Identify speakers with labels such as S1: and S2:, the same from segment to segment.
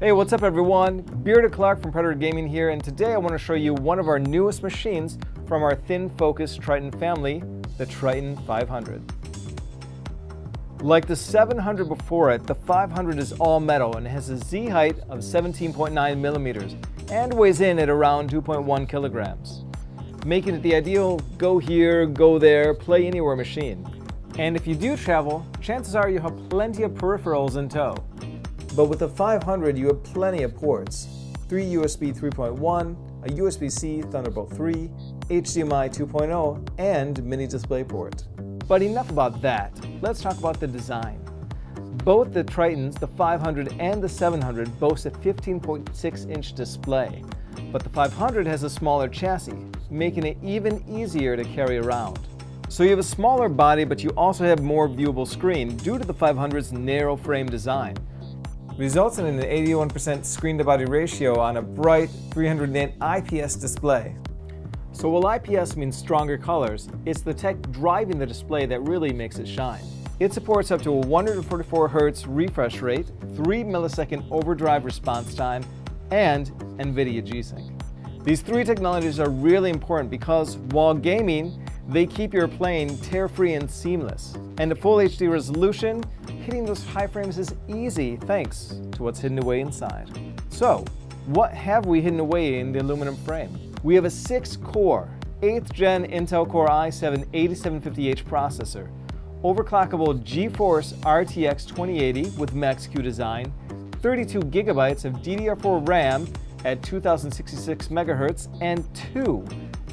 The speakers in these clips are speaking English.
S1: Hey, what's up everyone? Bearded Clark from Predator Gaming here, and today I want to show you one of our newest machines from our thin focus Triton family, the Triton 500. Like the 700 before it, the 500 is all metal and has a Z height of 17.9 millimeters and weighs in at around 2.1 kilograms, making it the ideal go here, go there, play anywhere machine. And if you do travel, chances are you have plenty of peripherals in tow. But with the 500, you have plenty of ports. 3 USB 3.1, a USB-C Thunderbolt 3, HDMI 2.0, and mini DisplayPort. But enough about that. Let's talk about the design. Both the Tritons, the 500 and the 700, boast a 15.6-inch display. But the 500 has a smaller chassis, making it even easier to carry around. So you have a smaller body, but you also have more viewable screen due to the 500's narrow frame design, resulting in an 81% screen-to-body ratio on a bright 308 IPS display. So while IPS means stronger colors, it's the tech driving the display that really makes it shine. It supports up to a 144 Hz refresh rate, 3 millisecond overdrive response time, and NVIDIA G-Sync. These three technologies are really important because while gaming, they keep your playing tear-free and seamless. And the full HD resolution, hitting those high frames is easy thanks to what's hidden away inside. So, what have we hidden away in the aluminum frame? We have a 6-core, 8th gen Intel Core i7-8750H processor, overclockable GeForce RTX 2080 with Max-Q design, 32 gigabytes of DDR4 RAM at 2066 MHz, and 2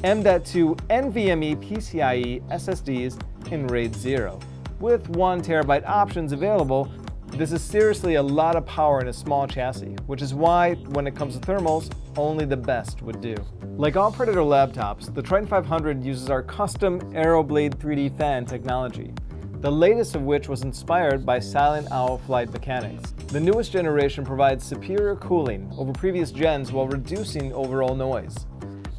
S1: M.2 NVMe PCIe SSDs in RAID 0. With 1 terabyte options available, this is seriously a lot of power in a small chassis, which is why, when it comes to thermals, only the best would do. Like all Predator laptops, the Triton 500 uses our custom AeroBlade 3D fan technology, the latest of which was inspired by Silent Owl flight mechanics. The newest generation provides superior cooling over previous gens while reducing overall noise.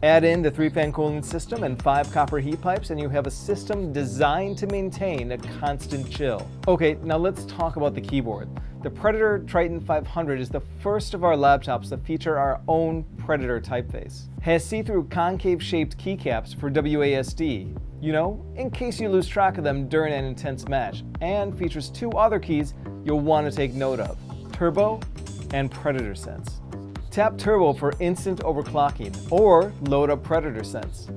S1: Add in the 3-fan cooling system and 5 copper heat pipes and you have a system designed to maintain a constant chill. Okay, now let's talk about the keyboard. The Predator Triton 500 is the first of our laptops to feature our own Predator typeface. Has see-through concave-shaped keycaps for WASD, you know, in case you lose track of them during an intense match, and features 2 other keys you'll want to take note of: Turbo and Predator Sense. Tap Turbo for instant overclocking, or load up Predator Sense.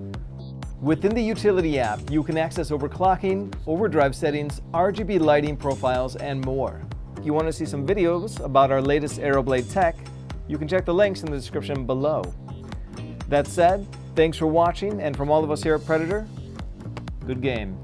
S1: Within the utility app, you can access overclocking, overdrive settings, RGB lighting profiles, and more. If you want to see some videos about our latest AeroBlade tech, you can check the links in the description below. That said, thanks for watching, and from all of us here at Predator, good game.